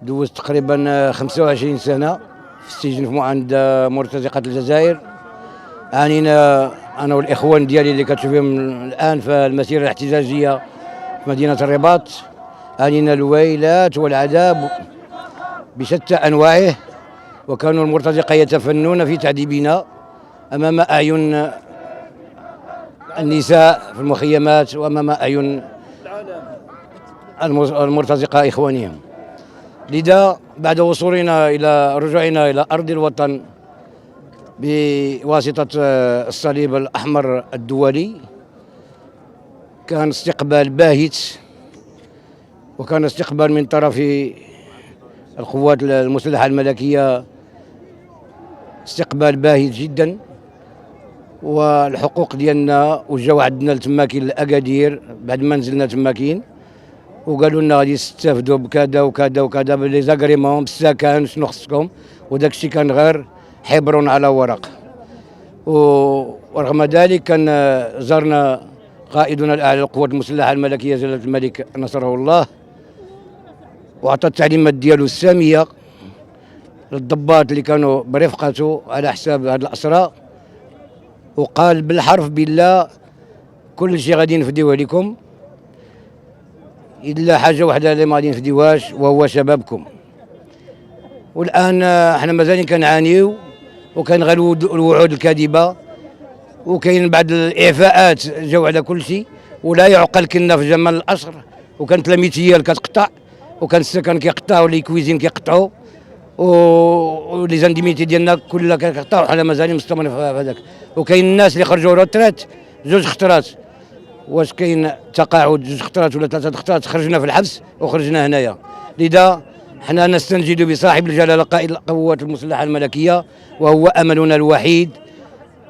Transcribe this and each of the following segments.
دوزت تقريبا 25 سنة في السجن عند مرتزقة الجزائر. عانينا أنا والإخوان ديالي اللي كتشوفهم الآن في المسيرة الاحتجاجية في مدينة الرباط. عانينا الويلات والعذاب بشتى أنواعه، وكانوا المرتزقة يتفنون في تعذيبنا أمام أعين النساء في المخيمات وأمام أعين المرتزقة إخوانهم. لذا بعد وصولنا إلى رجوعنا إلى أرض الوطن بواسطة الصليب الأحمر الدولي، كان استقبال باهت، وكان استقبال من طرف القوات المسلحة الملكية استقبال باهت جدا. والحقوق ديالنا وجاو عندنا لتماكين الأكادير بعد ما نزلنا تماكين، وقالوا لنا غادي تستافدوا بكذا وكذا وكذا بلي زاكريمون بالسكن شنو خصكم، وداك الشيء كان غير حبر على ورق. ورغم ذلك كان زارنا قائدنا الاعلى للقوات المسلحه الملكيه جلاله الملك نصره الله، وعطى التعليمات ديالو الساميه للضباط اللي كانوا برفقته على حساب هذه الاسرى، وقال بالحرف بالله كل شيء غادي نفديوه لكم إلا حاجة واحدة اللي ما غادي نفديوهاش وهو شبابكم. والآن احنا مازالين كنعانيو، وكان غير الوعود الكاذبة، وكاين بعض الإعفاءات جاو على كل شيء، ولا يعقل كنا في جمال الأشر، وكانت لاميتيال كتقطع، وكان السكن كيقطع، ولي كويزين كيقطعوا، ولي زانديميتي ديالنا كلها كيقطعوا، حنا مازالين مستمرين في هذاك. وكاين الناس اللي خرجوا روترات 2 خطرات، واش كاين تقاعد 2 خطرات ولا 3 خطرات، خرجنا في الحبس وخرجنا هنايا. لذا حنا نستنجد بصاحب الجلاله قائد القوات المسلحه الملكيه، وهو املنا الوحيد.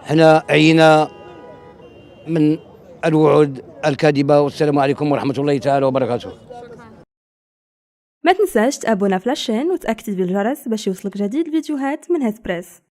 حنا عينا من الوعود الكاذبه. والسلام عليكم ورحمه الله تعالى وبركاته. ما تنساش تابونا في لاشين وتاكد بالجرس باش يوصلك جديد الفيديوهات من هيث بريس.